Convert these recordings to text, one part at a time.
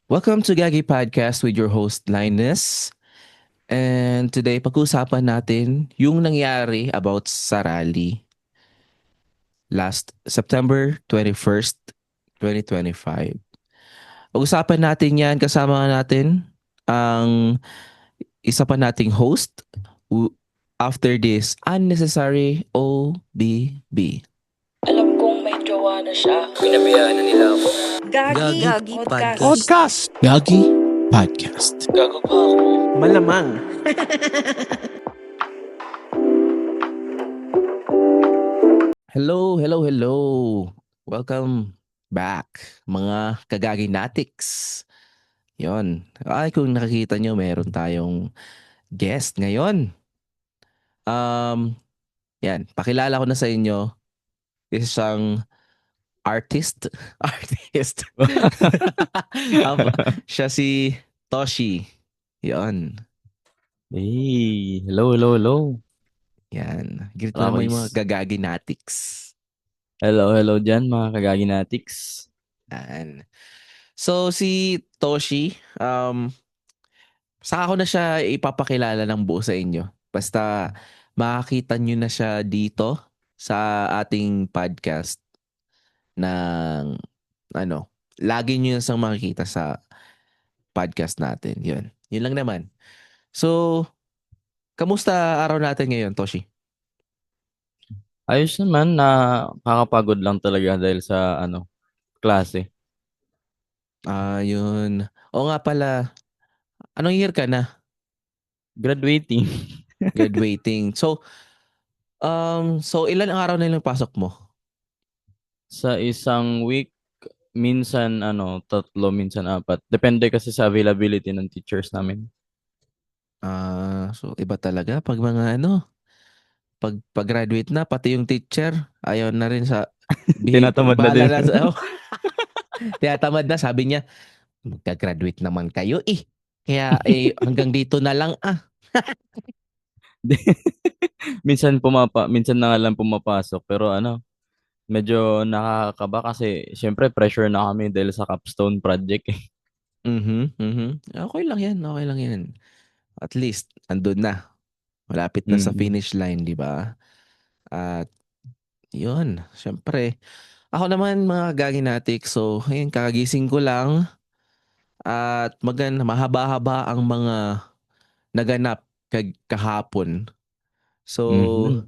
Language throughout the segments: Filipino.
Welcome to Gagi Podcast with your host Linus. And today pag-uusapan natin yung nangyari about sa rally last September 21st, 2025. Pag-usapan natin yan kasama natin ang isa pa nating host after this unnecessary OBB. Alam kong may jowa na siya. Pinabayaan na nila ako. Gagi Podcast. Podcast. Gagi Podcast. Gago pa ako. Malamang. Hello. Welcome back, mga kagagi natics. Yon. Ay, kung nakikita nyo, meron tayong guest ngayon. Yan. Pakilala ko na sa inyo. Isang artist. Artist. Siya si Toshi. Yon. Hey, hello. Yan. Greet mo naman yung mga gagagi natics. Hello dyan mga kagaginatics. Yan. So, si Toshi, saka ko na siya ipapakilala ng buo sa inyo. Basta makakita nyo na siya dito sa ating podcast ng lagi nyo siyang makikita sa podcast natin. Yun lang naman. So, kamusta araw natin ngayon, Toshi? Ayos naman, kakapagod lang talaga dahil sa klase. Yun. O nga pala, anong year ka na? Graduating. Graduating. So ilan ang araw na ilang pasok mo? Sa isang week, minsan 3, minsan 4. Depende kasi sa availability ng teachers namin. So iba talaga pag mga pag-graduate na, pati yung teacher, ayaw na rin sa Tinatamad na bahala din. na tinatamad na, sabi niya, magka-graduate naman kayo Kaya hanggang dito na lang Minsan na nga lang pumapasok pero medyo nakakaba kasi syempre pressure na kami dahil sa capstone project eh. Okay lang yan. At least, andun na. Malapit na sa Mm. finish line, di ba? At yun, syempre. Ako naman mga gaginatik, so ayun, kakagising ko lang at mahaba-haba ang mga naganap kahapon. So, Mhm.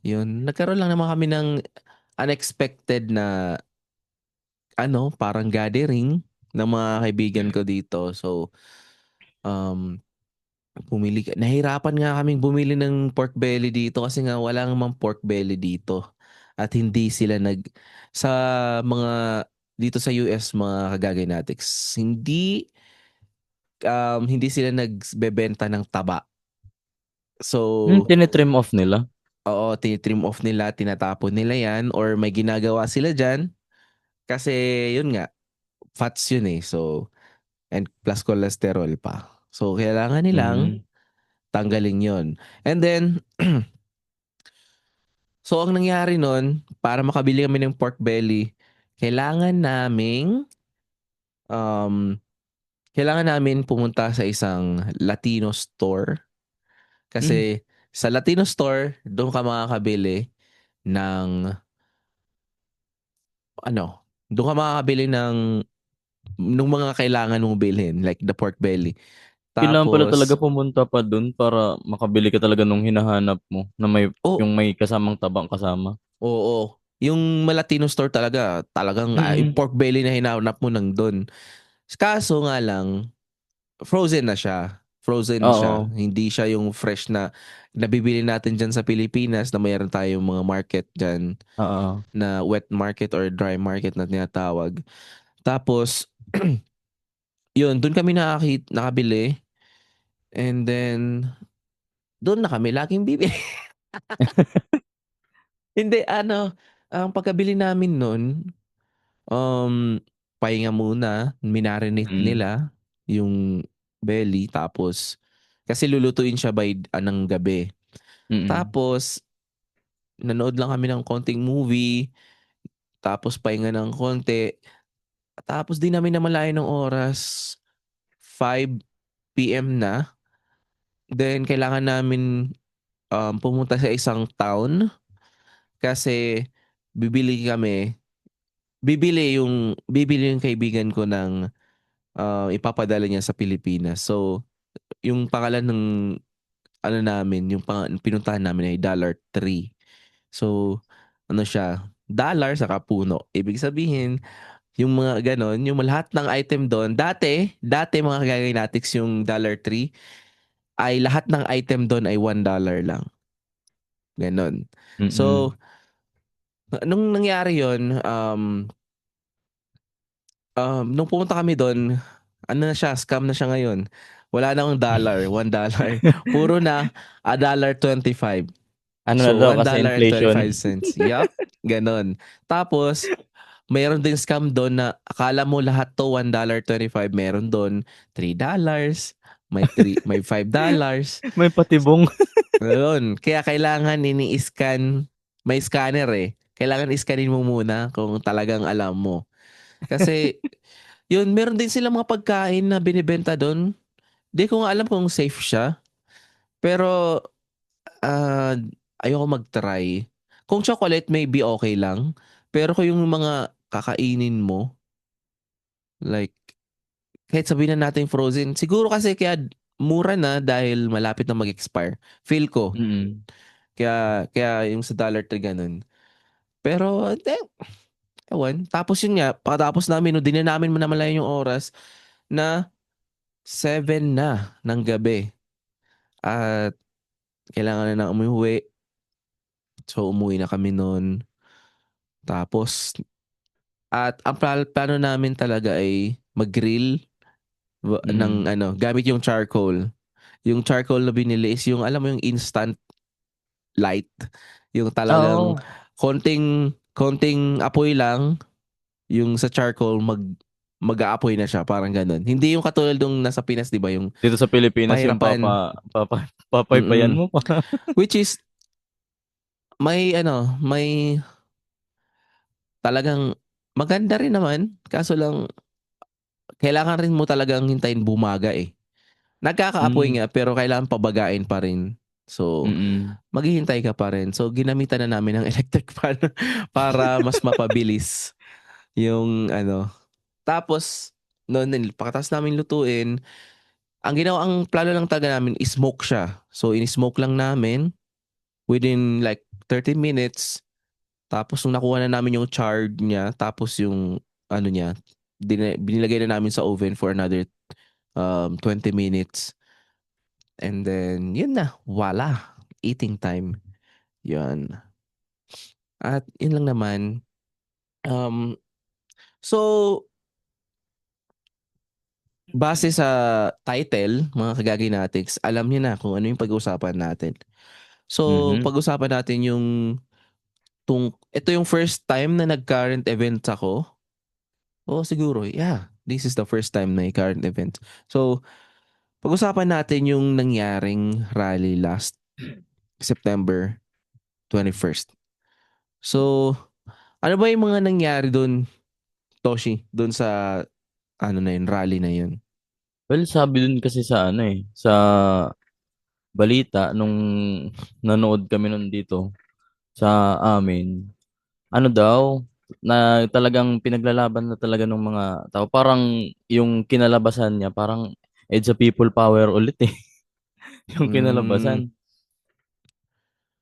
yun, nagkaroon lang naman kami ng unexpected na parang gathering ng mga kaibigan ko dito. So, um, nahirapan nga kaming bumili ng pork belly dito kasi nga wala namang pork belly dito. At hindi sila sa mga dito sa US mga kagaganatics, hindi sila nagbebenta ng taba. So, Tinitrim off nila. oo, tinitrim off nila, tinatapon nila yan, or may ginagawa sila dyan. Kasi, yun nga, fats yun So, and plus cholesterol pa. So, kailangan nilang Mm. tanggalin yun. And then, so ang nangyari nun, para makabili kami ng pork belly, kailangan naming, um, kailangan namin pumunta sa isang Latino store. Mm. Kasi sa Latino store, doon ka makakabili ng doon ka makakabili ng mga kailangan mong bilhin, like the pork belly. Kailangan pala talaga Tapos, pumunta pa dun para makabili ka talaga nung hinahanap mo na oh, yung may kasamang tabang kasama. oo, yung Latino store talagang yung Mm. pork belly na hinahanap mo nang doon. Kaso nga lang, frozen na siya. Frozen siya. Oo. Hindi siya yung fresh na nabibili natin dyan sa Pilipinas na mayroon tayong mga market dyan Oo. na wet market or dry market na tinatawag. Tapos, yun, doon kami nakabili. And then, doon na kami laging bibili. Hindi, ang pagkabili namin noon, um, pahinga muna, minarinate Mm. nila yung belly. Tapos, kasi lulutuin siya by anong gabi. Mm. Tapos, nanood lang kami ng konting movie. Tapos, pahinga ng konti. Tapos di namin namalayan ng oras, 5 PM na. Then kailangan namin pumunta sa isang town kasi bibili kami. Bibili yung kaibigan ko ng ipapadala niya sa Pilipinas. So, yung pangalan ng ano namin, pinuntahan namin ay $3. So, ano siya, dollar sa puno. Ibig sabihin, yung mga ganon, yung lahat ng item doon, dati mga kagagay yung $3 ay lahat ng item doon ay $1 lang. Ganon. Mm. So, nung nangyari yon, nung pumunta kami doon, ano na siya, scam na siya ngayon. Wala na akong dollar, $1. Puro na $1.25. Ano na So, daw one kasi dollar and inflation. 25 cents. Yup, ganon. Tapos, mayroon din scam doon na akala mo lahat to $1.25. Meron doon $3, may $5. May patibong. Ayun. Kaya kailangan ini-scan. May scanner eh. Kailangan iskanin mo muna kung talagang alam mo. Kasi, yun, meron din sila mga pagkain na binibenta doon. Di ko nga alam kung safe siya. Pero, ah, ayoko mag-try. Kung chocolate, maybe okay lang. Pero kung yung mga kakainin mo, like, kahit sabihin na natin frozen, siguro kasi kaya mura na dahil malapit na mag-expire. Feel ko. Mm. Kaya yung sa $3 ganun. Pero, ewan. Tapos yun nga, pagkatapos namin, no, di na namin namalayan yung oras na 7 na ng gabi. At kailangan na umuwi. So, umuwi na kami noon. Tapos, at ang plano namin talaga ay mag-grill ng Mm. gamit yung charcoal. Yung charcoal na binili is yung, alam mo yung instant light. Yung talagang Oo. konting apoy lang, yung sa charcoal mag-aapoy na siya, parang ganun. Hindi yung katulad nung nasa Pinas, di ba? Yung Dito sa Pilipinas yung pahirapan. papaypayan Mm-mm. mo pa. Which is, may talagang maganda rin naman. Kaso lang, kailangan rin mo talagang hintayin bumaga eh. Nagkakaapoy Mm. nga, pero kailangan pabagain pa rin. So, Mm. maghihintay ka pa rin. So, ginamitan na namin ng electric fan para mas mapabilis yung Tapos, noon, pagkatapos namin lutuin, ang plano lang talaga namin is smoke siya. So, in-smoke lang namin within like 30 minutes. Tapos, nung nakuha na namin yung chard niya, tapos yung niya, binilagay na namin sa oven for another 20 minutes. And then, yun na. Voila. Eating time. Yun. At yun lang naman. So, base sa title, mga kagaginatics, alam niyo na kung ano yung pag-uusapan natin. So, Mhm. pag-usapan natin ito yung first time na nag-current events ako. Siguro, yeah. This is the first time na current event. So, pag-usapan natin yung nangyaring rally last September 21st. So, ano ba yung mga nangyari doon, Toshi? Doon sa, rally na yun? Well, sabi dun kasi sa sa balita nung nanood kami nun dito sa amin, ano daw, na talagang pinaglalaban na talaga ng mga tao. Parang yung kinalabasan niya, parang it's a people power ulit eh. Yung Mm, kinalabasan.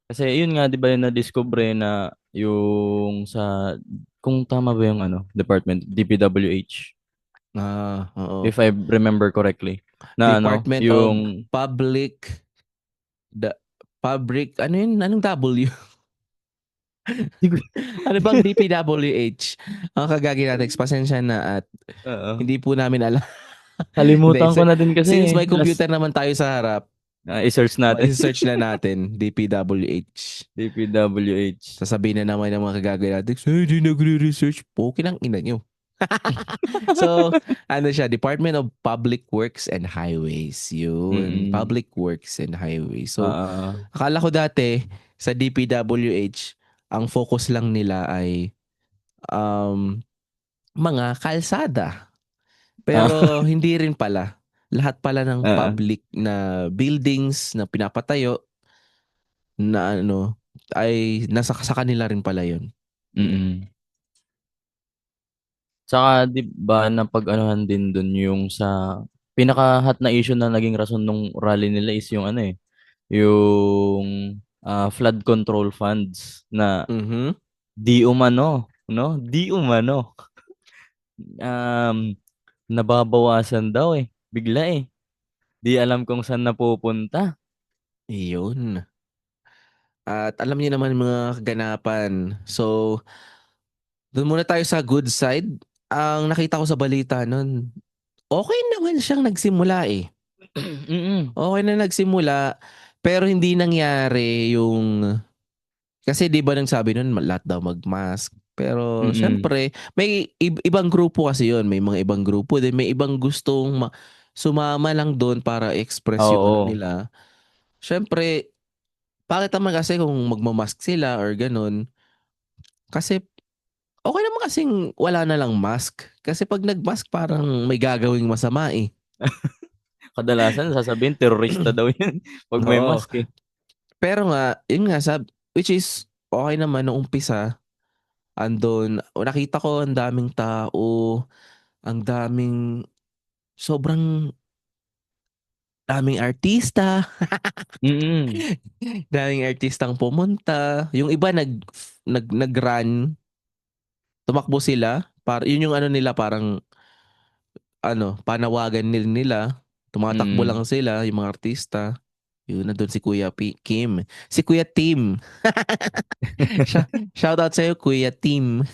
Kasi yun nga, di ba yung na-discover na yung sa, kung tama ba yung department, DPWH, oo. if I remember correctly, na Department of yung, Public, the Public, ano yun? Anong W? Ano bang DPWH? Ang kagagi natin, pasensya na at Oo. hindi po namin alam. Hindi, Kalimutan ko na din since kasi, may computer naman tayo sa harap, i-search natin. i-search na natin, DPWH. DPWH. Sasabihin na naman ng mga kagagi natin, di nagre-research po, kinang ina nyo. So, siya, Department of Public Works and Highways. Yun, Mm. Public Works and Highways. So, Ah, akala ko dati sa DPWH, ang focus lang nila ay um mga kalsada. Ah, Pero hindi rin pala. Lahat pala ng ah, public na buildings na pinapatayo na ano ay nasa sa kanila rin pala 'yun. mm. Saka 'di ba napag-anuhan din dun yung sa pinaka-hot na issue na naging rason nung rally nila is yung ano eh, yung flood control funds na Mhm. di umano, no? Di umano. Um, nababawasan daw eh. Bigla eh. Di alam kung saan napupunta. Iyon. At alam niyo naman mga kaganapan. So, doon muna tayo sa good side. Ang nakita ko sa balita nun, okay naman siyang nagsimula eh. Mm. Okay na nagsimula, pero hindi nangyari yung kasi 'di ba nagsabi nun lahat daw mag-mask. Pero Mm. siyempre may ibang grupo kasi yun, may mga ibang grupo din, may ibang gustong sumama lang dun para express yung ano Oo. nila. Siyempre, pangit naman kasi kung magma-mask sila or gano'n. Kasi okey naman kasing wala na lang mask. Kasi 'pag nag-mask parang may gagawing masama, eh. Kadalasan sasabihin terorista daw yan pag may Oo, mask eh. pero nga, yun nga which is okey naman nung umpisa, andun nakita ko ang daming tao, ang sobrang daming artista, Mm. daming artistang pumunta. Yung iba nag-run, tumakbo sila yun yung ano nila parang ano, panawagan nila. Tumatakbo Mm. lang sila yung mga artista. Yun nandun si Kuya Kim, si Kuya Tim. Shoutout sa'yo Kuya Tim.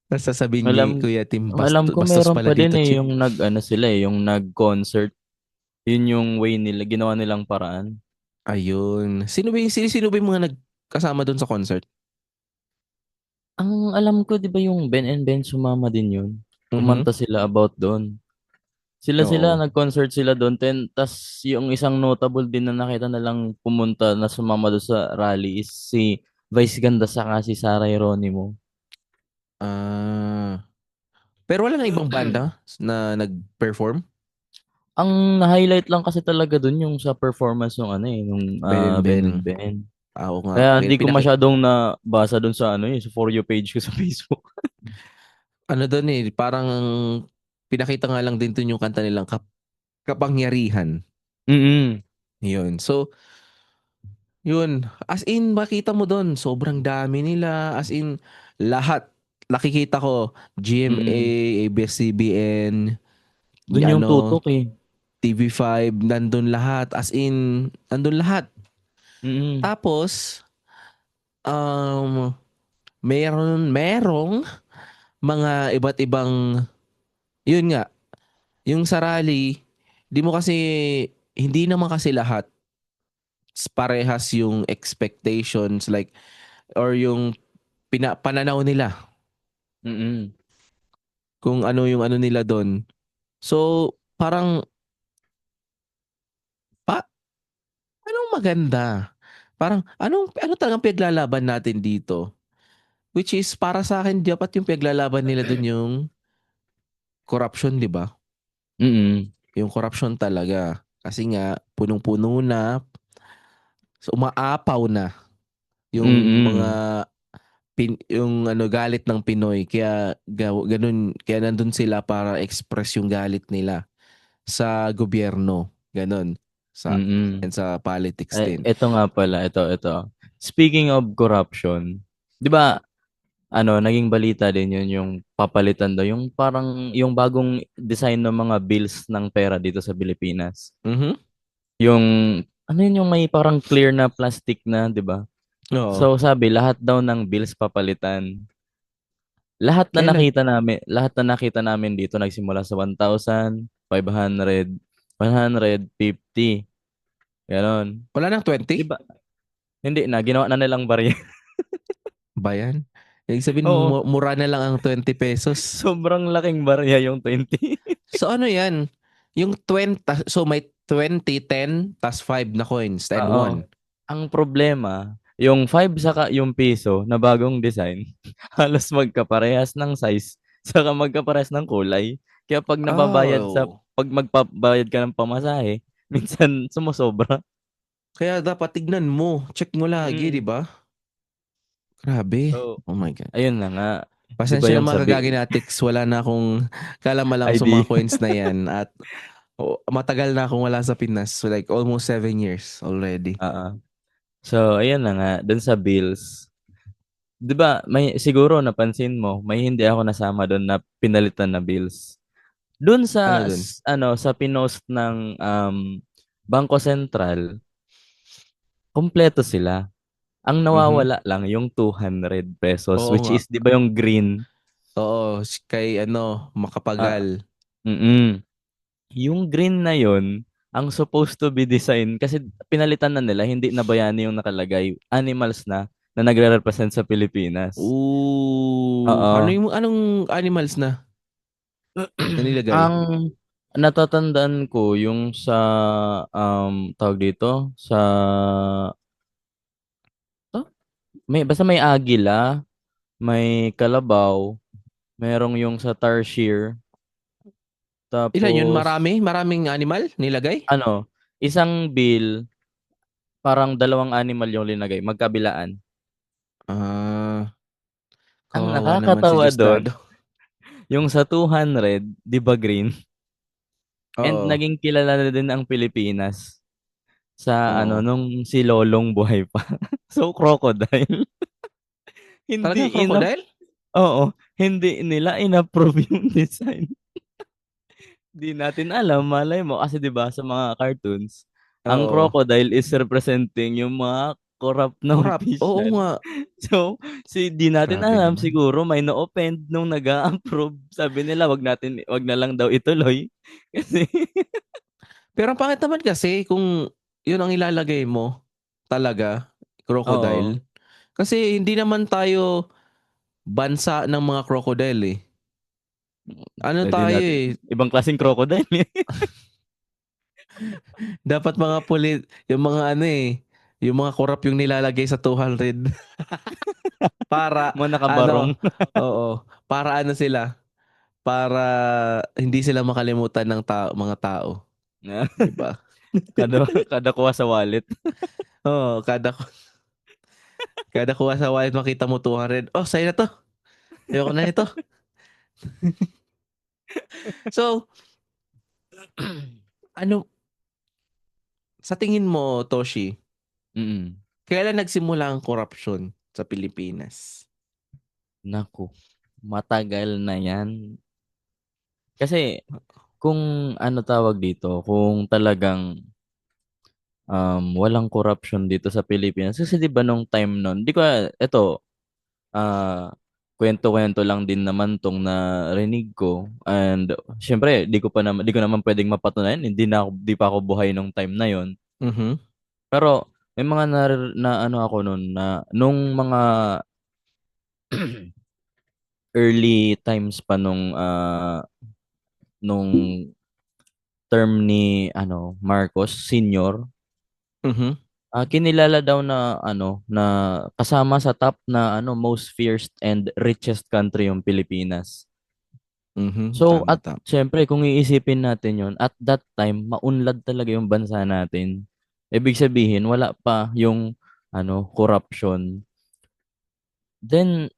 Tas sasabihin ni Alam Kuya Tim, alam ko bastos meron pala pa din dito, eh Chip. yung nag-ano sila eh, yung nag-concert. Yun yung way nila, ginawa nilang paraan. Ayun. Sino ba yung mga nagkasama dun sa concert? Ang alam ko 'di ba yung Ben and Ben sumama din yun. Mhm. Kumanta sila about doon. Sila Oo. nag-concert sila doon tas yung isang notable din na nakita na lang pumunta na sumama doon sa rally is si Vice Ganda saka si Sarah Geronimo. Ah, pero wala ng ibang banda na nag-perform? Ang na-highlight lang kasi talaga doon yung sa performance ng ano eh, nung Ben and Ben Ben. and Ben. Oo nga. Kaya hindi ko masyadong nabasa doon sa ano eh, sa For You page ko sa Facebook. Ano dun eh, parang pinakita nga lang din dun yung kanta nilang Kapangyarihan. Mm. Yun. So, yun. As in, makita mo dun, sobrang dami nila. As in, lahat. Nakikita ko, GMA, Mm. ABS-CBN, Doon yung ano, tutok eh. TV5, nandun lahat. As in, nandun lahat. Mm. Tapos, um, merong mga iba't ibang, yun nga, yung sa rally, di mo kasi, hindi naman kasi lahat parehas yung expectations like, or yung pananaw nila Mm. kung ano yung ano nila dun. So, parang, pa, anong maganda? Parang, ano talagang pinaglalaban natin dito? Which is, para sa akin, dapat yung pinaglalaban nila dun yung corruption, di ba? Mm. Yung corruption talaga. Kasi nga, punong-puno na, so umaapaw na yung mga Mm. yung ano galit ng Pinoy kaya ganun kaya nandun sila para express yung galit nila sa gobyerno ganun sa Mm. and sa politics din. Ito nga pala, ito. Speaking of corruption, 'di ba, ano, naging balita din 'yun yung papalitan daw yung parang yung bagong design ng mga bills ng pera dito sa Pilipinas. Mhm. Yung ano yun yung may parang clear na plastic na, 'di ba? Oo. So sabi lahat daw ng bills papalitan. Kailan? Lahat na nakita namin dito nagsimula sa 1,000, 500, 150, ganon. Wala nang 'Di 20 ba? Hindi na, ginawa na nilang barya. ba yan? Ibig sabihin Oo, mura na lang ang 20 pesos. sobrang laking barya yung 20. So ano yan? Yung 20, so may 20, 10, tas 5 na coins, and Oo. 1. Ang problema, Yung 5 saka yung piso na bagong design, halos magkaparehas ng size, saka magkaparehas ng kulay. Kaya Oh, pag magbabayad ka ng pamasahe, minsan sumusobra. kaya dapat tignan mo. Check mo lagi, di Mm. ba? Grabe. So, Oh my God. ayun na nga. 'Di ba Pasensya na yung mga sabi kagagi natics. Wala na akong kalamalang sa mga ID? coins na yan. At matagal na akong wala sa Pinas. So like almost 7 years already. Oo. So, ayun na nga, dun sa bills. 'Di ba, may siguro napansin mo, may hindi ako nasama doon na pinalitan na bills. Doon Ano dun? sa pinost ng Bangko Sentral, kompleto sila. Ang Mhm. nawawala lang yung 200 pesos, Oo which nga. is 'di ba yung green? Oo, kay Ah, Makapagal. yung green na yon ang supposed to be design kasi pinalitan na nila, hindi na bayani yung nakalagay, animals na nagre-represent sa Pilipinas. Ooh, Oo. anong animals na nilagay? Ang natatandaan ko yung sa tawag dito sa oh, may agila, may kalabaw, merong yung sa tarsier, Ilan yun? tapos Maraming animal nilagay? ano, isang bill parang dalawang animal yung linagay, magkabilaan. Ah, Ang kawawa naman si nakakatawa doon, Diosdado. yung sa 200, 'di ba green? And Oo, naging kilala na din ang Pilipinas sa oo. nung si Lolong buhay pa. So crocodile. Talagang Hindi crocodile? Oo, hindi nila inapprove yung design. Di natin alam, malay mo kasi 'di ba sa mga cartoons, ang Oo. crocodile is representing yung mga corrupt na Corrupt. Oo official. nga. So, di natin Grabe alam naman. siguro may na-offend nung nag-a-approve. Sabi nila wag na lang daw ituloy kasi Pero ang pangit naman kasi kung yun ang ilalagay mo talaga, oo. crocodile. Kasi hindi naman tayo bansa ng mga crocodile eh. Ano Pwede tayo natin eh, ibang klaseng crocodile eh. dapat mga yung mga yung mga corrupt yung nilalagay sa 200 para Mga nakabarong. ano, oo, para sila, para hindi sila makalimutan ng mga tao, 'di ba? Kada kuha sa wallet. Oo, kada kuha sa wallet makita mo 200. Oh, sa'yo na 'to. Ayoko na nito. So, ano sa tingin mo, Toshi, Mm. kailan nagsimula ang korapsyon sa Pilipinas? Naku, matagal na 'yan. Kasi kung tawag dito, kung talagang walang corruption dito sa Pilipinas. Kasi 'di ba nung time nun, 'di ko eto, ah, kwento-kwento lang din naman tong narinig ko and syempre 'di ko naman pwedeng mapatunayan, hindi pa ako buhay nung time na yon. Mhm. Pero may mga na ano ako nun na nung mga early times pa nung term ni Marcos Senior. Mhm. Kinilala daw na kasama sa top na most fierce and richest country yung Pilipinas. Mhm. So Tama, at tama. syempre kung iisipin natin yon, at that time maunlad talaga yung bansa natin. Ibig sabihin wala pa yung corruption. Then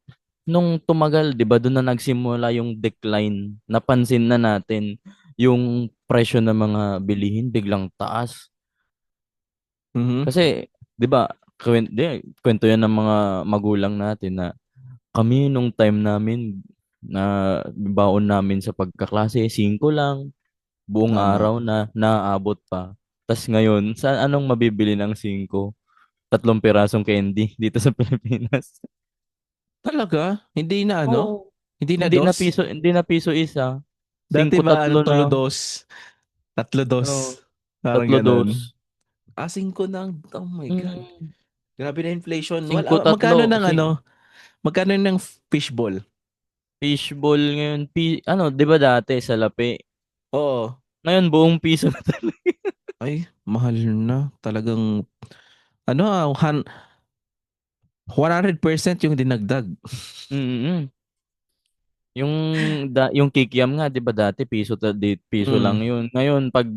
nung tumagal, 'di ba, doon na nagsimula yung decline. Napansin na natin yung presyo ng mga bilihin biglang taas. Mhm. Kasi 'di ba, kwento yan ng mga magulang natin na kami nung time namin na baon namin sa pagkaklase 5 lang, buong Tama. araw na naaabot pa. Tas ngayon, anong mabibili ng 5? 3 pirasong candy dito sa Pilipinas. Talaga? Hindi na Oo. Hindi na dos? Hindi na piso isa. Dati 5 ba tatlo tulo na. dos? Tatlo Oo. dos. Parang Tatlo ganun. dos. 5 na. Oh my God. Mm. Grabe na inflation. 5 tatlo. Magkano ng fishball? Fishball ngayon. 'Di ba dati sa lapi? Oo. Ngayon buong piso na talaga. Ay, mahal na. Talagang, ano 100% yung dinagdag. Mm. Yung yung kikiam nga 'di ba dati piso Mm. lang yun. Ngayon pag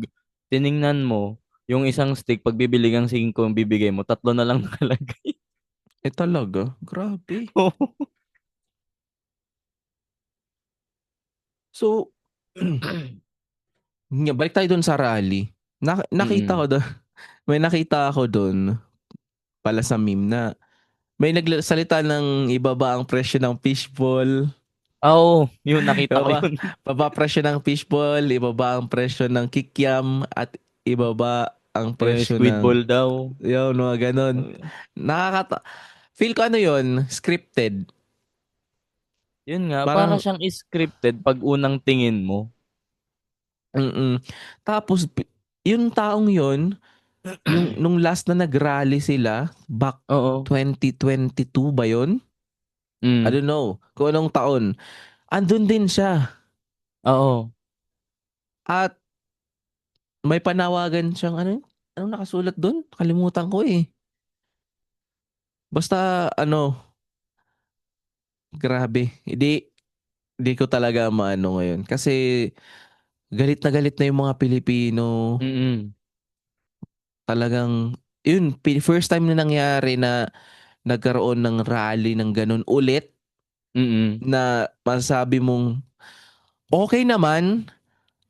tiningnan mo, yung isang stick pag bibili kang 5 ang bibigay mo, tatlo na lang nakalagay. Eh talaga? Grabe. So, balik tayo dun sa rally. Nakita Mm. ko doon, may nakita ako doon pala sa meme na may nagsalita ng ibaba ang presyo ng fishball. Oo, yun nakita ko Ibaba, yun. baba presyo ng fishball, ibaba ang presyo ng kikiam, at ibaba ang Yung presyo squid ng ball daw. yun, mga ganun. Nakakata feel ko ano yun, scripted. Yun nga, para Parang siyang scripted pag unang tingin mo. mm. Tapos yung taong yun, yung nung last na nag-rally sila, back Oo. 2022 ba yun? I Mm. don't know kung anong taon. Andun din siya. Oo. At may panawagan siyang anong nakasulat dun? Kalimutan ko eh. Basta grabe. Hindi ko talaga maano ngayon. Kasi galit na yung mga Pilipino. Mm. Talagang, yun, first time na nangyari na nagkaroon ng rally ng ganun ulit Mm. na masasabi mong okay naman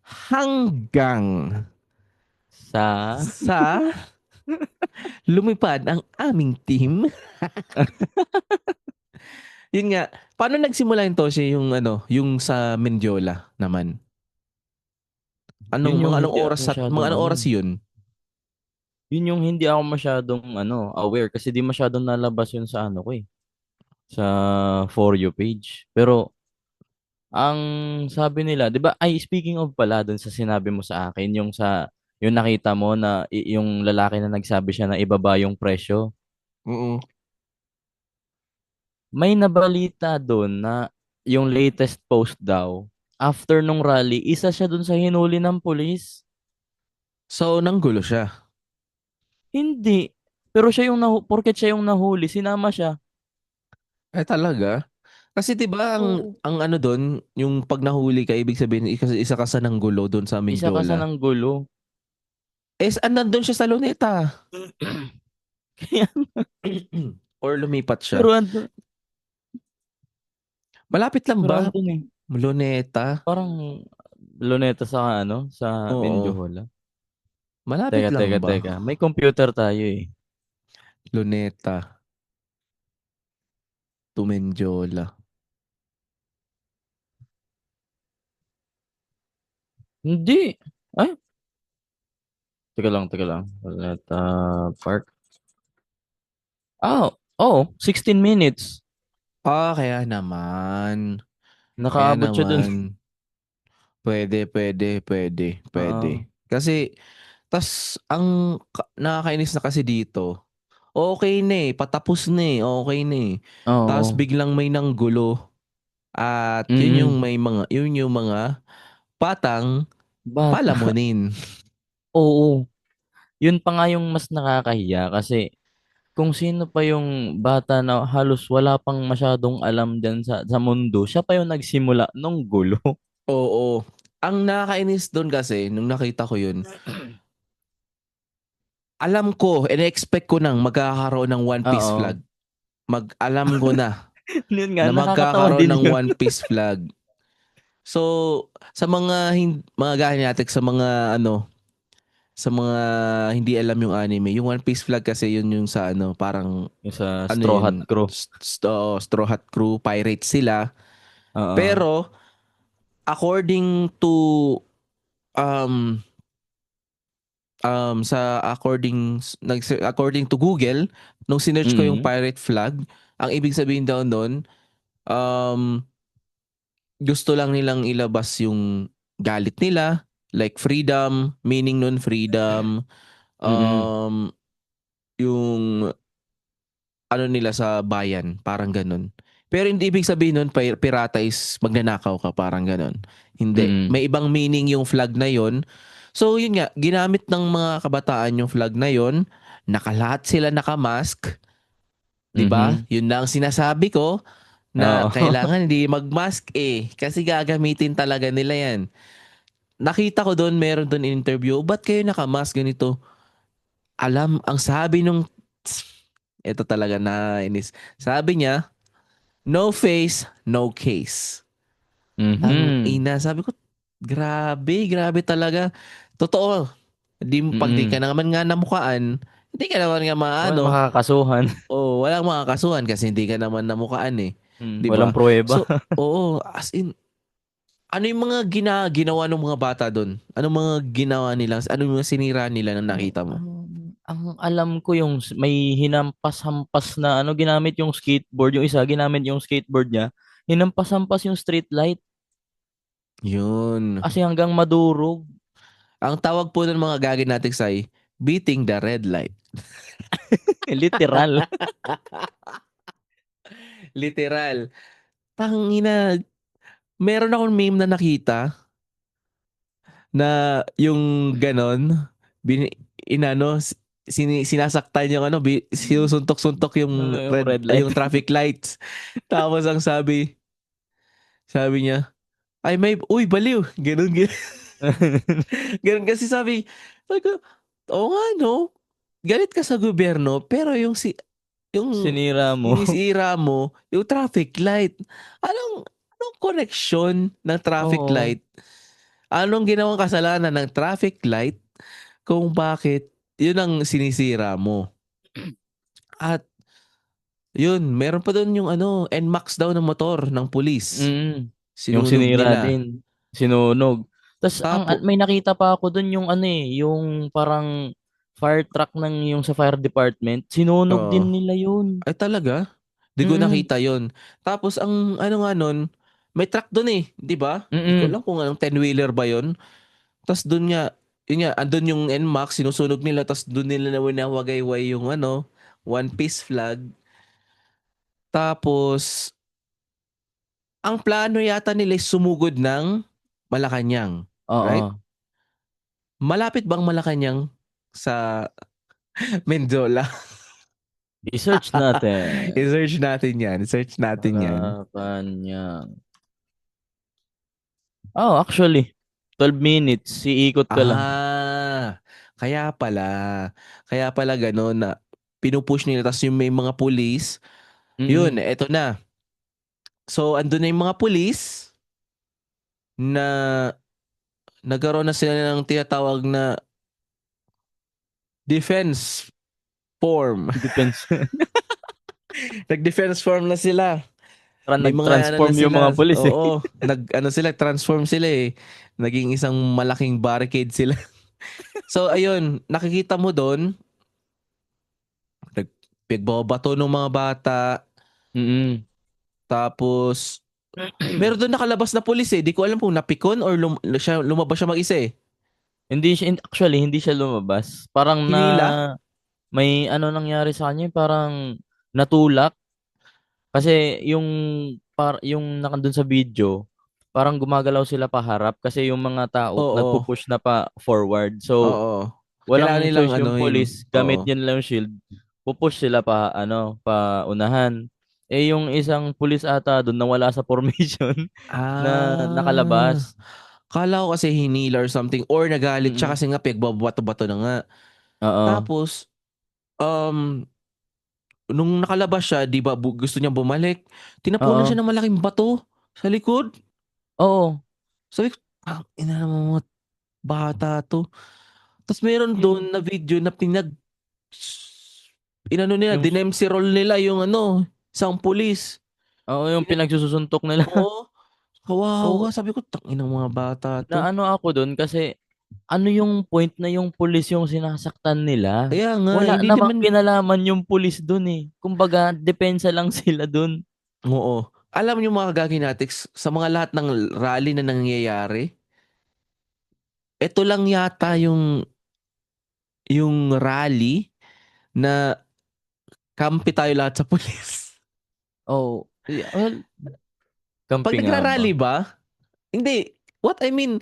hanggang Sa sa lumipad ang aming team. Yun nga, paano nagsimula yung Toshi yung sa Mendiola naman? yun yung Anong hindi ako oras mga masyadong anong oras yun? yun yung hindi ako masyadong aware kasi di masyadong nalabas yun sa ko eh, sa For You page. Pero ang sabi nila, 'di ba? Ay, speaking of pala dun sa sinabi mo sa akin, yung nakita mo na yung lalaki na nagsabi siya na ibaba yung presyo. Mm. May nabalita doon na yung latest post daw, after nung rally, isa siya dun sa hinuli ng pulis. So, nanggulo siya. Hindi. Pero porket siya yung nahuli, sinama siya. Eh talaga? Kasi 'di ba Oo. ang ano doon, yung pag nahuli ka ibig sabihin isa ka sa nanggulo doon sa Isa ka sa Mindiola. nanggulo. Nandun siya sa Luneta. Kaya, Or lumipat siya. pero ando, Malapit lang pero ba? andun eh. Luneta? Parang Luneta sa Oo. Benjojola. Malapit Teka, lang teka, ba? teka. May computer tayo eh. Luneta to Mendiola. Hindi. Ay, teka lang. Luneta Park. Oh, 16 minutes. Kaya naman. Kaya Nakaabot siya dun. naman. Pwede. Oo. Kasi, nakakainis na kasi dito, okay na eh, patapos na eh, okay na eh. Tas Oo. biglang may nanggulo. At Mm. yun yung mga batang Bata. palamunin. Oo. Yun pa nga yung mas nakakahiya kasi kung sino pa yung bata na halos wala pang masyadong alam dyan sa mundo, siya pa yung nagsimula nung gulo. Oo. Ang nakakainis doon kasi, nung nakita ko yun, alam ko, in-expect ko nang magkakaroon ng One Piece Oo. flag. Alam ko Yun nga, na nakakatawa magkakaroon din ng yun. One Piece flag. So, sa mga gaya natin, sa mga hindi alam yung anime, yung One Piece flag kasi yun yung sa parang Yung sa ano Straw Hat yun, Crew. Straw Hat Crew, pirates sila. Oo. Pero according to um according to Google, nung sinearch ko yung Mm. pirate flag, ang ibig sabihin daw nun, um gusto lang nilang ilabas yung galit nila, like freedom, meaning nun freedom, Mm. um yung ano nila sa bayan, parang ganun. Pero hindi ibig sabihin nun pirata is magnanakaw ka, parang ganun. Hindi. Mm. May ibang meaning yung flag na yon. So yun nga, ginamit ng mga kabataan yung flag na yon. Nakalahat sila nakamask. 'Di ba? Mhm. Yun lang ang sinasabi ko na Oo. kailangan hindi mag-mask kasi gagamitin talaga nila 'yan. Nakita ko dun meron dun interview, "Ba't kayo naka-mask ganito?" Ang sabi nung eto talaga nainis. Sabi niya, "No face, no case." Mhm. Tangina, sabi ko, grabe, grabe talaga. Totoo, 'pag di ka Mm. naman nga namukhaan, hindi ka naman nga Walang maano, makakasuhan. oo, walang makakasuhan kasi hindi ka naman namukhaan, 'di Walang ba? pruweba. So oo, as in, ano yung mga ginawa ng mga bata dun? Anong mga ginawa nila? Ano yung mga sinira nila na Ang nakita mo? ang ang alam ko yung may hinampas-hampas na ano, ginamit yung skateboard, yung isa ginamit yung skateboard niya, hinampas-hampas yung street light Yun. kasi hanggang madurog. Ang tawag po ng mga gaganatics ay beating the red light. Literal. Literal. Tangina, meron akong meme na nakita na yung gano'n, bini inano, sinasaktan yung ano, sinusuntok-suntok yung Yung red light. yung traffic lights. Tapos ang sabi niya, "Ay may uy baliw." Gano'n, gano'n kasi sabi ko, "Oo nga 'no, galit ka sa gobyerno pero yung Sinira mo. sinisira mo yung traffic light. Anong koneksyon ng traffic Oo. light? Anong ginawang kasalanan ng traffic light kung bakit yun ang sinisira mo? At yun, meron pa dun yung ano, NMAX daw ng motor ng pulis. Mm. Yung Sinunog sinira nila. din, sinunog. Tas Tapo may nakita pa ako dun yung ano, yung parang fire truck ng yung sa fire department, sinunog Oo. din nila yun. Ay talaga? 'Di ko Mm. nakita yun. Tapos ang ano nga nun, may truck dun 'di ba? 'Di ko Mm. alam kung anong ten-wheeler ba yun. Tas dun nga, yun nga, andun yung NMAX, sinusunog nila, tas dun nila na winawagayway yung ano, one piece flag. Tapos, ang plano yata nila is sumugod ng Malacanang, right? Oo. Malapit bang Malacanang sa Menjola? I-search natin. I-search natin yan, i-search natin yan. Malacanang. Oh, actually, 12 minutes, iikot ka lang. Ah, kaya pala. Kaya pala gano'n na pinupush nila tas yung may mga pulis, yun, Mm. eto na. So, andun na yung mga pulis na nagkaroon na sila ng tinatawag na defense form. Depends. Nag-defense form na sila. May mga ano na Nag-transform yung mga sila, pulis eh. oo, nag-ano sila, transform sila Naging isang malaking barricade sila. So ayun, nakikita mo dun, nagpigbabato ng mga bata, Mm. tapos meron dun nakalabas na pulis di ko alam kung napikon or lumabas siya mag-isa Actually hindi siya lumabas. Parang Hinila? may ano nangyari sa kanya, parang natulak kasi yung nakandun sa video, parang gumagalaw sila paharap kasi yung mga tao Oo, nagpo-push na pa forward. So oo. Kailangan walang nilang choice yung anuhin, police, gamit oo. din lang yung shield, pupush sila pa ano, pa unahan. Eh yung isang police ata doon nawala sa formation na Ah. nakalabas. Akala ko kasi hinila or something or nagalit siya Mm. kasi nga pinagbabato-bato na nga. Oo. Tapos, um, nung nakalabas siya, 'di ba gusto niyang bumalik, tinapunan siya Oo. ng malaking bato sa likod. Oo. Sabi ko, "Tangina mo, bata 'to." Ta's meron Yung dun na video na inano nila, yung dinemsi roll nila yung ano, isang pulis. oo, yung pinagsusuntok nila. Oo, kawawa. Oo, Sabi ko, "Tanginang mga bata 'to." naano ako dun kasi ano yung point na yung pulis yung sinasaktan nila? Kaya nga, Wala hindi namang naman. kinalaman yung pulis dun eh. Kumbaga, depensa lang sila dun. Oo. Alam niyo mga Gaginatics, sa mga lahat ng rally na nangyayari, eto lang yata yung rally na kampi tayo lahat sa pulis. Oh, well, 'Pag kampi nga ba? nagra-rally ba, hindi, what I mean,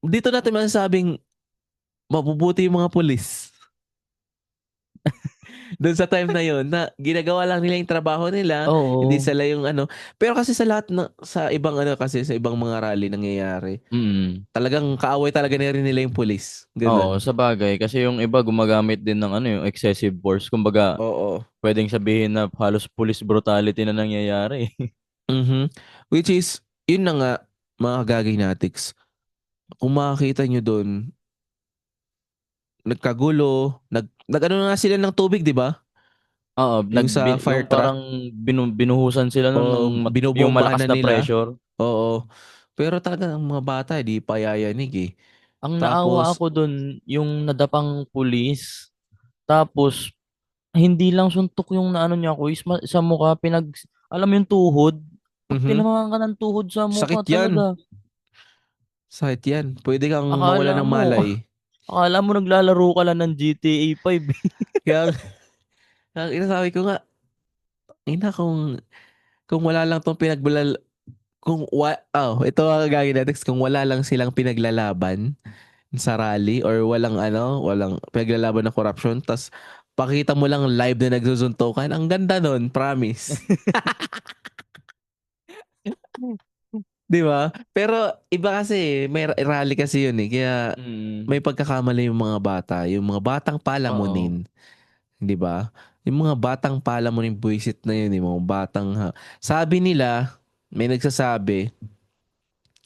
dito natin masasabing mabubuti yung mga pulis. Doon sa time na yun, na ginagawa lang nila yung trabaho nila, hindi Oo. sila yung ano. Pero kasi sa lahat sa ibang ano kasi, sa ibang mga rally nangyayari, Mm. talagang kaaway talaga na rin nila yung pulis. Oo, Ganun. sa bagay kasi yung iba gumagamit din ng ano yung excessive force. Kumbaga, Oo. pwedeng sabihin na halos police brutality na nangyayari. Mhm. Which is, yun na nga, mga kagagay-natics. Kung makakita nyo doon, nagkagulo, nag-ano nga sila ng tubig, di ba? Oo, Yung sa fire yung truck. parang binuhusan sila nun ng O yung binobombahan malakas na na nila. pressure. Oo. Pero talaga ang mga bata, di pa yayanig eh. Ang naawa Tapos, ako dun, yung nadapang pulis. Tapos, hindi lang suntok yung naano niya ako, sa mukha, alam mo yung tuhod? Pag mhm, tinamaan ka ng tuhod sa mukha sakit yan. talaga, Sakit yan. Pwede kang mawala akala ng mo, malay. akala mo naglalaro ka lang ng GTA 5. Kaya, ang inasabi ko nga, ina kung wala lang tong ito ang gagawin natin, kung wala lang silang pinaglalaban sa rally or walang pinaglalaban ng corruption, tas pakita mo lang live na nagsusuntukan, ang ganda nun, promise. Di ba? Pero iba kasi, may rally kasi yun eh, kaya Mm. may pagkakamali yung mga bata, yung mga batang Oo. palamunin, di ba? Yung mga batang palamunin buwisit na yun, yung mga batang sabi nila, may nagsasabi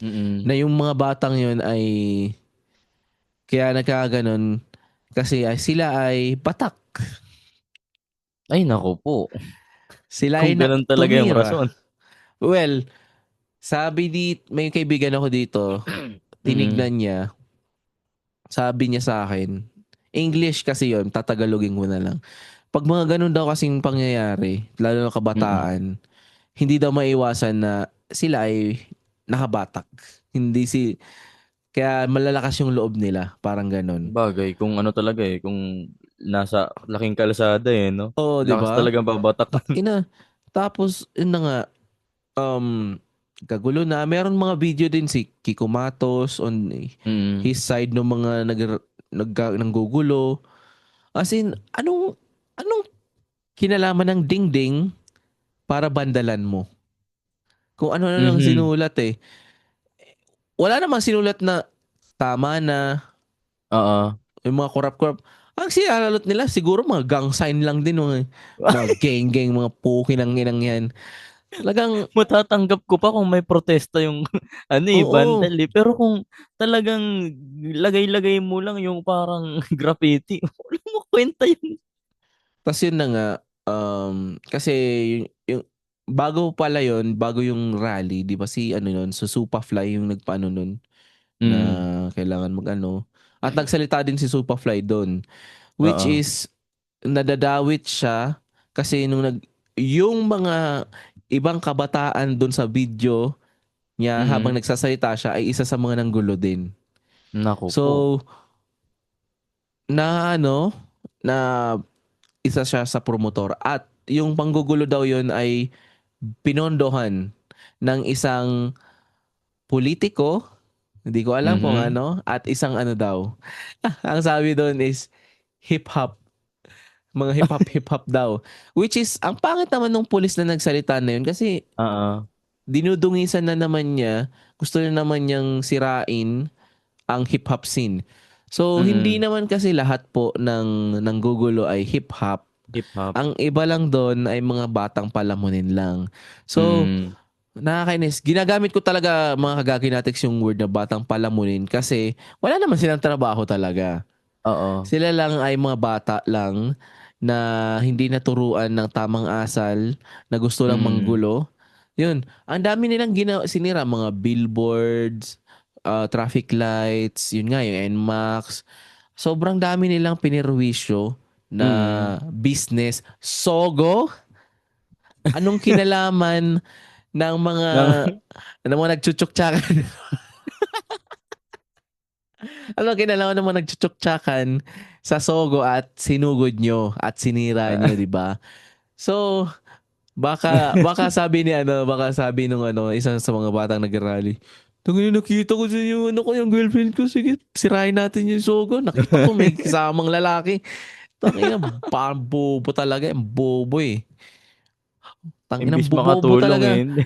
Mm. na yung mga batang yun ay kaya nagkakaganon kasi sila ay batak. Ay, naku po. Sila Kung ay ganun talaga yung tumira. rason. Well, may kaibigan ako dito, Mm. tinignan niya, sabi niya sa akin, English kasi yon, tatagalogin ko na lang. Pag mga ganun daw kasing pangyayari, lalo na Mm. kabataan, hindi daw maiwasan na sila ay nakabatak. Hindi kaya malalakas yung loob nila, parang ganun. Bagay, kung ano talaga eh, kung nasa laking kalsada eh, no? Oo, 'di Lakas ba? talaga babatak. Ina, tapos yun na nga, um, kagulo na. Meron mga video din si Kiko Matos on Mm. his side ng mga nanggugulo. As in, anong kinalaman ng dingding para bandalan mo? Kung ano na lang Mhm. sinulat eh. Wala namang sinulat na tama na, Oo. yung mga korap-korap. Ang sinalot nila, siguro mga gang sign lang din. Mga gang-gang, mga puki ng inang yan. Talagang, Matatanggap ko pa kung may protesta yung ano eh, oo. vandal eh. Pero kung talagang lagay-lagay mo lang yung parang graffiti, wala mo kwenta yun. Tas yun na nga, kasi yung bago yung rally, di ba si ano nun, so Supafly yung nagpaano nun, na Mm. kailangan mag-ano. At nagsalita din si Supafly doon, which Oo. is, nadadawit siya, kasi yung mga ibang kabataan doon sa video niya habang Mm. nagsasalita siya ay isa sa mga nanggulo din. Naku po. So, na na isa siya sa promotor. At yung panggugulo daw yun ay pinondohan ng isang politiko, hindi ko alam kung Mhm. ano, at isang ano daw. Ang sabi doon is hip-hop. Mga hip-hop daw. Which is, ang pangit naman nung pulis na nagsalita na yun kasi Oo. dinudungisan na naman niya, gusto na naman niyang sirain ang hip-hop scene. So, hindi Mm. naman kasi lahat po ng gugulo ay hip-hop. Hip hop. Ang iba lang doon ay mga batang palamunin lang. So, Mm. nakakainis. Ginagamit ko talaga mga kagakinatics yung word na batang palamunin kasi wala naman silang trabaho talaga. Oo. Sila lang ay mga bata lang na hindi naturuan ng tamang asal, na gusto lang Mm. manggulo. Yun. Ang dami nilang sinira, mga billboards, traffic lights, yun nga, yung NMAX. Sobrang dami nilang pinirwisyo na Mm. business. Sogo? Anong kinalaman ng mga Nang nagchuchuktsakan? Anong kinalaman ng mga nagchuchuktsakan sa Sogo at sinugod nyo at sinira nyo, di ba? So, baka sabi nung isang sa mga batang nag-rally, "Tangina, nakita ko sa yung girlfriend ko, sige, sirain natin yung Sogo. Nakita ko may kasamang lalaki." Tangina, parang bobo talaga. Ang bobo eh. Tangina, Imbis bobobo makatulong eh. talaga. Hindi.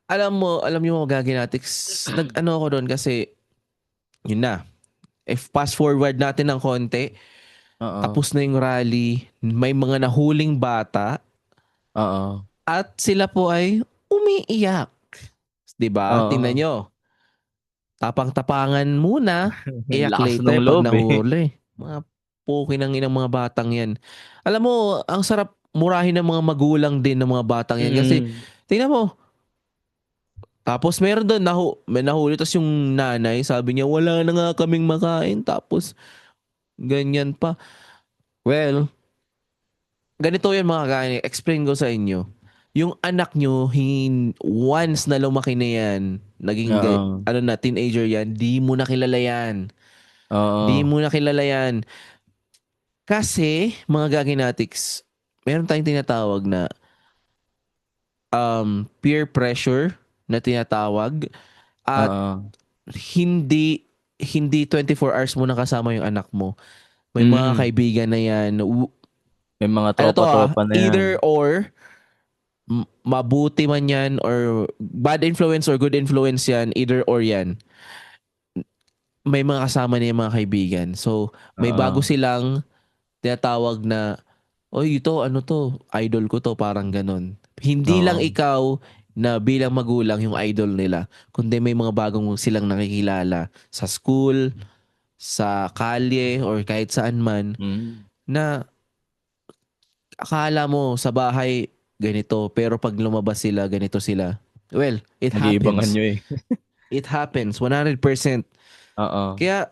Alam niyo mga gaginatics, nag-ano ako doon kasi, yun na. If fast forward natin ng konti, Oo. tapos na yung rally, may mga nahuling bata, Oo. at sila po ay umiiyak. 'Di ba? Tingnan Oo. nyo. Tapang-tapangan muna, iyak Lakas later ng pag loob eh. nahuli. Mga puki ng inang mga batang yan. Alam mo, ang sarap murahin ng mga magulang din ng mga batang yan. Kasi, Mm. tingnan mo, tapos meron doon, may nahuli, tapos yung nanay, sabi niya, wala na nga kaming makain. Tapos, ganyan pa. Well, ganito yan mga kain. Explain ko sa inyo. Yung anak nyo, once na lumaki na yan, naging, Oo. ano na, teenager yan, di mo na kilala yan. Di Oo. mo na kilala yan. Kasi, mga gaginatics, meron tayong tinatawag na peer pressure na tinatawag, at Oo. hindi hindi 24 hours mo na kasama yung anak mo. May mga Mm. kaibigan na yan. May mga Ano to tropa-tropa na yan. either or, mabuti man yan or bad influence or good influence yan, either or yan. May mga kasama na yung mga kaibigan. So, may bago Oo. silang tinatawag na, oy, ito, ano to, idol ko to, parang ganun. Hindi lang Oo. ikaw na bilang magulang yung idol nila, kundi may mga bagong silang nakikilala sa school, sa kalye, or kahit saan man, Mm. na akala mo sa bahay ganito, pero pag lumabas sila, ganito sila. Well, it Nag-iibangan happens. nyo eh. It happens, 100%. Oo. Kaya,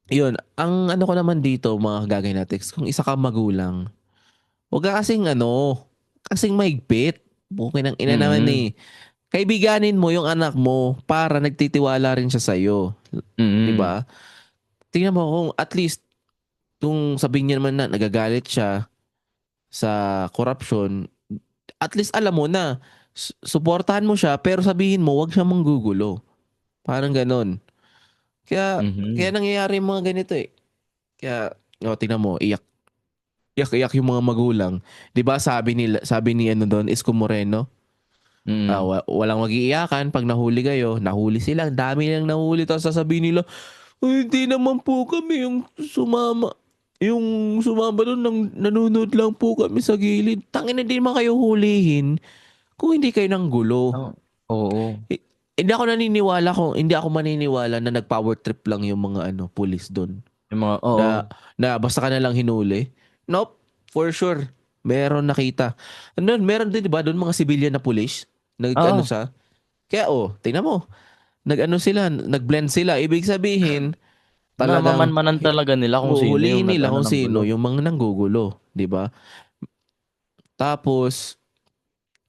yun, ang ano ko naman dito, mga gaginatics, kung isa ka magulang, huwag ka kasing maigpit. Bukin ng ina naman Mm. eh. Kaibiganin mo yung anak mo para nagtitiwala rin siya sa'yo. Mm. 'Diba? Tingnan mo kung at least, kung sabihin niya naman na nagagalit siya sa corruption, at least alam mo na, suportahan mo siya, pero sabihin mo, wag siya manggugulo. Parang ganon. Kaya Mhm. nangyayari yung mga ganito eh. Kaya, tingnan mo, iyak yung mga magulang. 'Di ba sabi ni ano doon, Isko Moreno, Mm. walang mag-iiyakan pag nahuli kayo. Nahuli sila, ang dami nang nahuli, tapos sasabihin nila, "Uy, hindi naman po kami yung sumama. Yung sumama doon, nanonood lang po kami sa gilid." Tangina, hindi naman kayo hulihin kung hindi kayo nang gulo. Oo. Oo. Eh, hindi ako maniniwala na nag-power trip lang yung mga pulis doon. Yung mga, Na oo. na basta ka na lang hinuli. Nope, for sure. Meron nakita. Meron din 'di ba doon mga civilian na pulis? Nag-ano Oo. sa. Kaya tingnan mo. Nag-blend sila. Ibig sabihin, talagang Namamanmanan talaga nila kung sino yung huhulihin nila nag-ano kung ng sino gulo. yung mga nanggugulo, 'di ba? Tapos,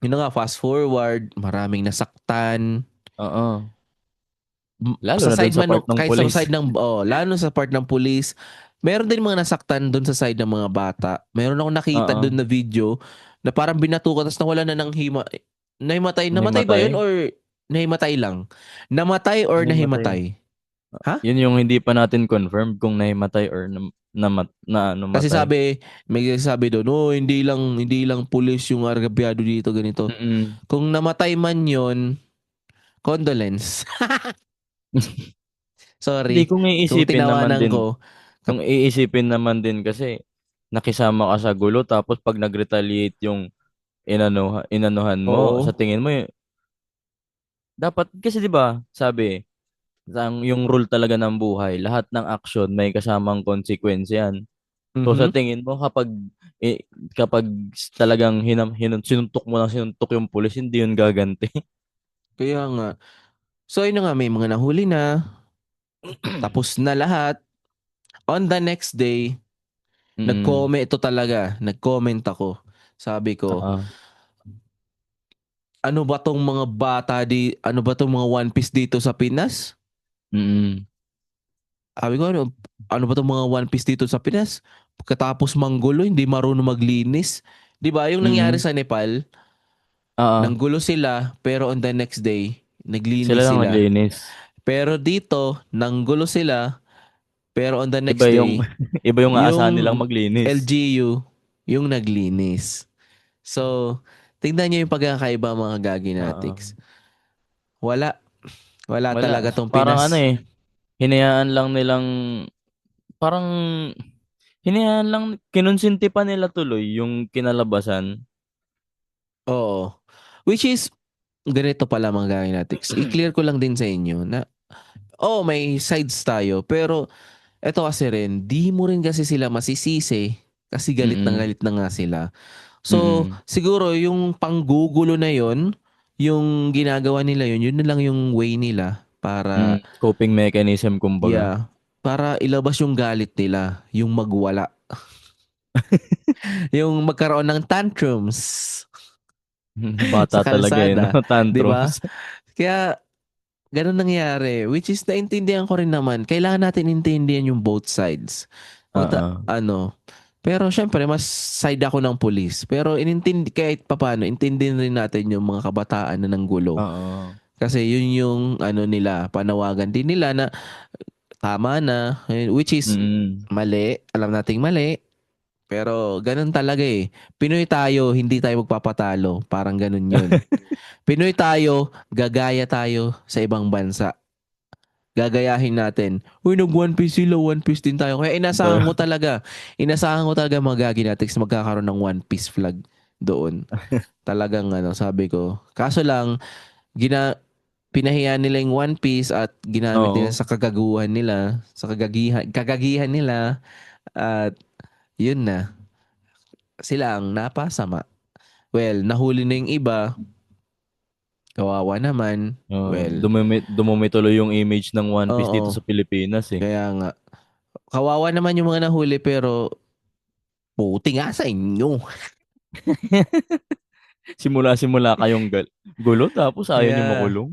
yun na nga, fast forward, maraming nasaktan. Oo. Lalo Sa na dun side sa man, part ng kahit sa police. side ng, lalo sa part ng police, meron din mga nasaktan doon sa side ng mga bata. Meron akong nakita Oo. doon na video na parang binatukan, tapos nawala na ng nahimatay. Namatay ba yun Nahimatay. or nahimatay lang? Namatay or Nahimatay. nahimatay? Ha? Yun yung hindi pa natin confirm kung nahimatay or Kasi namatay. may sabi doon, hindi lang pulis yung argabyado dito, ganito. Mm. Kung namatay man yon, condolence. Hindi, Sorry. Kung tinawanan ko. kung iisipin naman din kasi nakisama ka sa gulo tapos pag nag-retaliate yung inanuhan mo, sa Oo. tingin mo dapat kasi 'di ba, sabi, yung rule talaga ng buhay, lahat ng action may kasamang consequence yan. So sa Mhm. tingin mo eh, kapag talagang sinuntok mo ng sinuntok yung pulis, hindi yun gaganti. Kaya nga. So, yun na nga, may mga nahuli na. Tapos na lahat. On the next day, Mm. nag-comment ako. Sabi ko, Oo. ano ba tong mga One Piece dito sa Pinas? Mm. Sabi ko, ano ba tong mga One Piece dito sa Pinas? Pagkatapos manggulo, hindi marunong maglinis. 'Di ba? Yung nangyari Mm. sa Nepal, Oo. nanggulo sila, pero on the next day, Sila naglinis lang sila. naglinis. Pero dito, nanggulo sila, Pero on the Iba next yung day, iba yung aasahan nilang yung maglinis. LGU yung naglinis. So, tingnan niyo yung pagkakaiba mga Oo. gaginatics. Wala. Wala Wala. talaga tong Parang ano Pinas. eh, hinayaan lang nilang parang hinayaan lang kinonsinti pa nila tuloy yung kinalabasan. Oo. Which is, ganito pala mga gaginatics. I-clear ko lang din sa inyo na, may sides tayo. Pero, eto kasi rin, di mo rin kasi sila masisisi kasi Mm. galit na nga sila. So, Mm. siguro yung panggugulo na yon, yung ginagawa nila yun na lang yung way nila para, Coping mechanism kumbaga. yeah, para ilabas yung galit nila, yung magwala, yung magkaroon ng tantrums sa Bata talaga eh, no? kalsada, 'di ba? Tantrums. Kaya ganun nangyari, which is naintindihan ko rin naman. Kailangan natin intindihan yung both sides. Oo. Ano, pero syempre mas side ako ng police. Pero kahit papaano, intindihin rin natin yung mga kabataan na nanggulo. Oo. Kasi yun yung ano nila, panawagan din nila na tama na, which is Mm. mali. Alam nating mali. Pero ganun talaga eh. Pinoy tayo, hindi tayo magpapatalo. Parang ganun yun. Pinoy tayo, gagaya tayo sa ibang bansa. Gagayahin natin. Uy, nag One Piece sila, One Piece din tayo. Kaya inasahan ko talaga mga gaginatics na magkakaroon ng One Piece flag doon. Talagang ano, sabi ko. Kaso lang, pinahiya nila yung One Piece at ginamit nila Oo. sa kagaguhan nila, sa kagagihan nila, at yun na. Sila ang napasama. Well, nahuli na yung iba. Kawawa naman. Well, Dumumi tuloy yung image ng One Piece dito oo. sa Pilipinas eh. Kaya nga. Kawawa naman yung mga nahuli pero puti nga sa inyo. Simula-simula kayong gulo tapos ayaw nyo Kaya, makulong.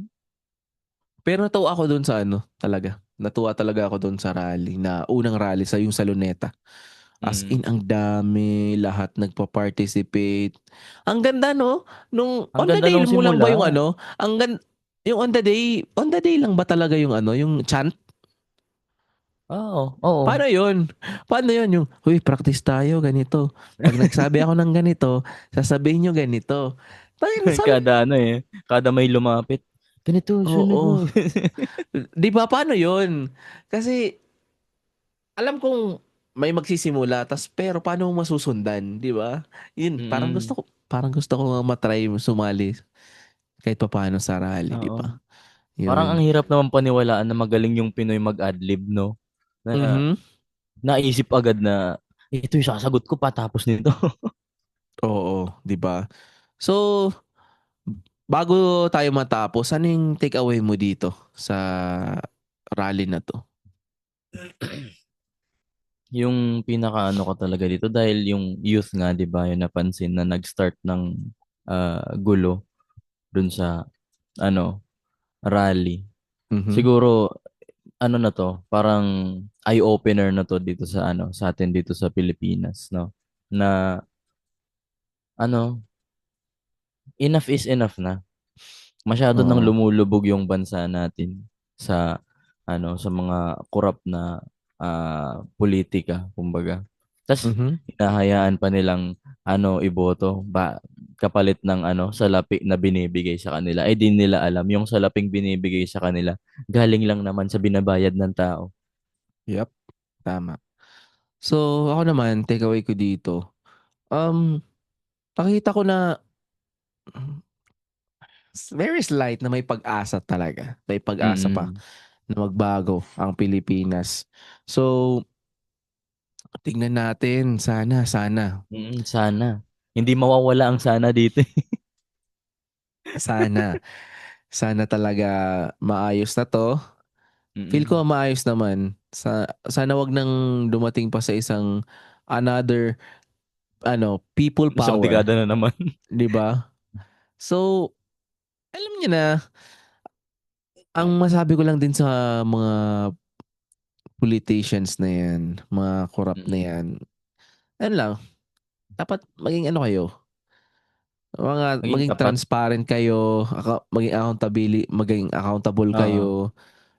pero natuwa ako doon sa ano, talaga. Natuwa talaga ako doon sa rally, na unang rally sa yung sa Luneta. As in, Mm. ang dami, lahat nagpa-participate. Ang ganda, no? Nung Ang on the ganda day nung mo lang ba simula. yung ano? Yung on the day lang ba talaga yung ano, yung chant? Oo, oo. Paano yun? Paano yun? Yung, huy, practice tayo, ganito. Pag nagsabi ako ng ganito, sasabihin nyo ganito. Tayo sabi, Kada ano eh, kada may lumapit. Ganito, sunod oo. mo. Di ba, paano yun? Kasi, alam kong may magsisimula, pero paano mo masusundan, di ba? Yun, Mm. parang gusto ko nga matry sumali kahit pa paano sa rally, di Oo. ba? Parang ang Yun. hirap naman paniwalaan na magaling yung Pinoy mag-adlib, no? Na Mhm. naisip agad na ito yung sasagot ko pa tapos nito. Oo, di ba? So, bago tayo matapos, ano yung take away mo dito sa rally na to? Yung pinaka-ano ko talaga dito dahil yung youth nga 'di ba yung napansin na nag-start ng gulo dun sa ano rally. Mhm. Siguro ano na to, parang eye opener na to dito sa ano sa atin dito sa Pilipinas, no? Na ano, enough is enough na. Masyado nang Oo. lumulubog yung bansa natin sa ano sa mga korap na politika kumbaga. Tas Mhm. hinahayaan pa nilang ano iboto ba kapalit ng ano salapi na binibigay sa kanila. Eh di nila alam yung salaping binibigay sa kanila galing lang naman sa binabayad ng tao. Yep, tama. So, ako naman, take away ko dito. Um, Nakita ko na very slight na may pag-asa talaga. May pag-asa pa Mm. na magbago ang Pilipinas. So, tingnan natin. Sana. Sana. Hindi mawawala ang sana dito. Sana. Sana talaga maayos na to. Feel ko Mm. maayos naman. Sana wag nang dumating pa sa isang another people Isang power, dekada na naman. 'di ba? So, alam niyo na, ang masabi ko lang din sa mga politicians na 'yan, mga corrupt na Mm. 'yan, ano lang, dapat maging ano kayo, Maging maging tapat. transparent kayo, maging accountable Oo. kayo.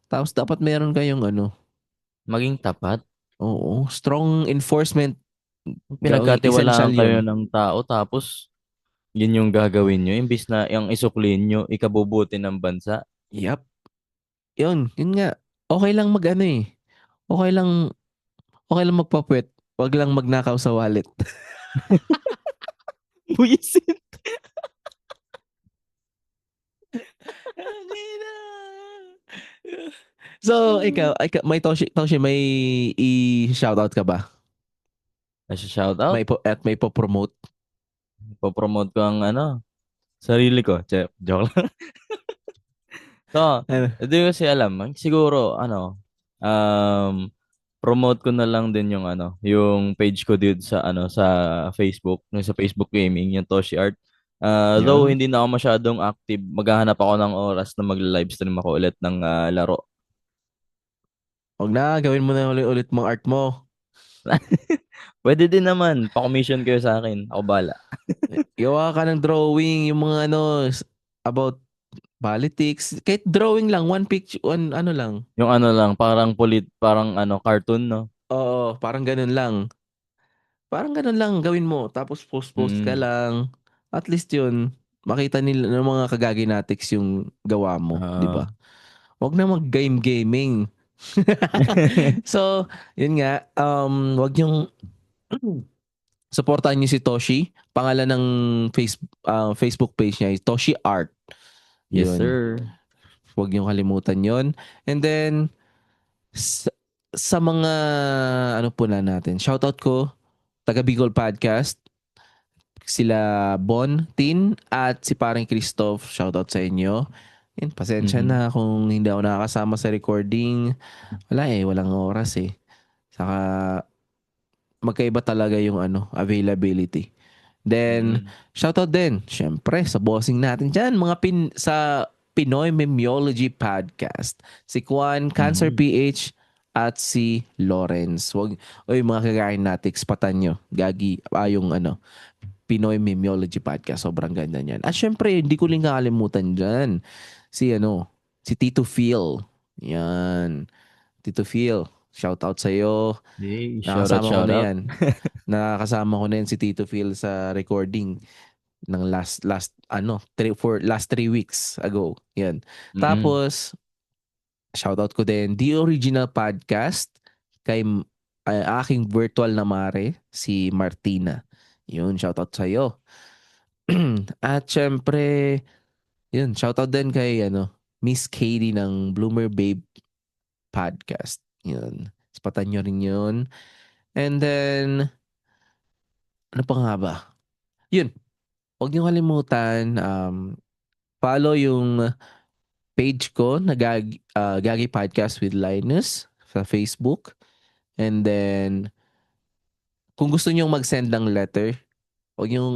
Tapos dapat meron kayong ano, Maging tapat. Oo, strong enforcement. Essential Pinagkatiwalaan kayo yun. ng tao tapos yun yung gagawin nyo. Imbis na yung isuklin nyo, ikabubuti ng bansa. Yep. Yun nga. Okay lang mag-ano eh. Okay lang, okay lang magpapuwet. Wag lang magnakaw sa wallet. Buisit. So, ikaw may Toshi, may i-shoutout ka ba? Shoutout. May po-promote? Popromote ko ang sarili ko. Joke lang. So, Ano? hindi ko kasi alam. Siguro, promote ko na lang din yung yung page ko dito sa sa Facebook, sa Facebook Gaming, yung Toshi Art. Though Yun. hindi na ako masyadong active, maghahanap ako ng oras na mag-livestream ako ulit ng laro. Huwag na, gawin mo na ulit mong art mo. Pwede din naman, pa-commission kayo sa akin. Ako bala. Gawa ka ng drawing, yung mga about politics. Kahit drawing lang, one picture, one ano lang. Yung lang, parang cartoon, no? Oo, parang ganun lang. Parang ganun lang gawin mo. Tapos post-post ka Mm. lang. At least yun, makita nila ng mga kagaginatics yung gawa mo, di Ah. ba? Huwag na mag-gaming. So, yun nga, wag yung supportahan niyo si Toshi. Pangalan ng Facebook page niya ay Toshi Art. Yes, Yun. sir. Huwag niyong kalimutan yun. And then, sa, sa mga, ano po na natin, shoutout ko, taga Bicol Podcast, sila Bon, Tin, at si parang Christoph, shoutout sa inyo. Yun, pasensya Mhm. na kung hindi ako nakakasama sa recording. Walang oras eh. Saka, magkaiba talaga yung availability. Then, Mm. shoutout din, syempre, sa bossing natin dyan, sa Pinoy Memeology Podcast. Si Kwan, Cancer Mhm. PH, at si Lawrence. Mga kagain natin, patan nyo. Gagi, yung Pinoy Memeology Podcast. Sobrang ganda niyan. At syempre, hindi ko rin kakalimutan dyan. Si Tito Phil. Yan. Tito Phil, shoutout sa'yo. Hey, shout out, Nakasama ko shout na out. yan. Nakakasama ko na yan si Tito Phil sa recording ng last 3 weeks ago. Yan. Mm. Tapos, shoutout ko din The Original Podcast kay aking virtual na mare, si Martina. Yun, shoutout sa'yo. At syempre, yun, shoutout din kay Miss Katie ng Bloomer Babe Podcast. Yun. Spatan nyo rin yun. And then, ano pa nga ba? Yun, huwag niyo kalimutan, follow yung page ko na Gagi Podcast with Linus sa Facebook. And then, kung gusto niyo mag-send ng letter, huwag niyo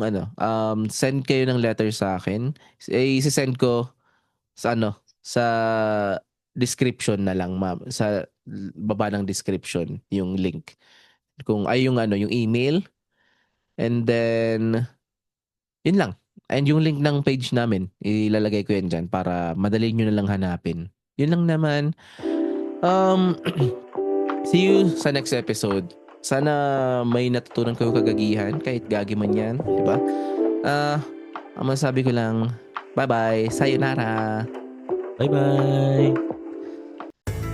send kayo ng letter sa akin. Isi-send ko sa description na lang, ma'am. Sa baba ng description, yung link. Yung email. And then, yun lang. And yung link ng page namin, ilalagay ko yan dyan para madali nyo na lang hanapin. Yun lang naman. See you sa next episode. Sana may natutunan kayo kagagihan, kahit gagi man yan. Diba? Ang masabi ko lang, bye-bye, sayonara. Bye-bye.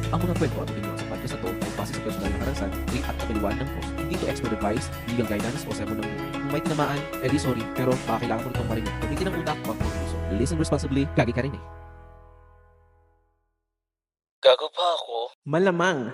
Ang mga kwento at opinion sa podcast na to ay base sa personal na karanasan, at kapiliwan ng host. Hindi to expert advice, legal guidance, o sermon ng buhay. Kung may tinamaan, edi sorry, pero baka kailangan mo itong marinig. Gamitin ang utak, wag mo puso. Listen responsibly, gagi ka rin eh. Gago pa ako. Malamang.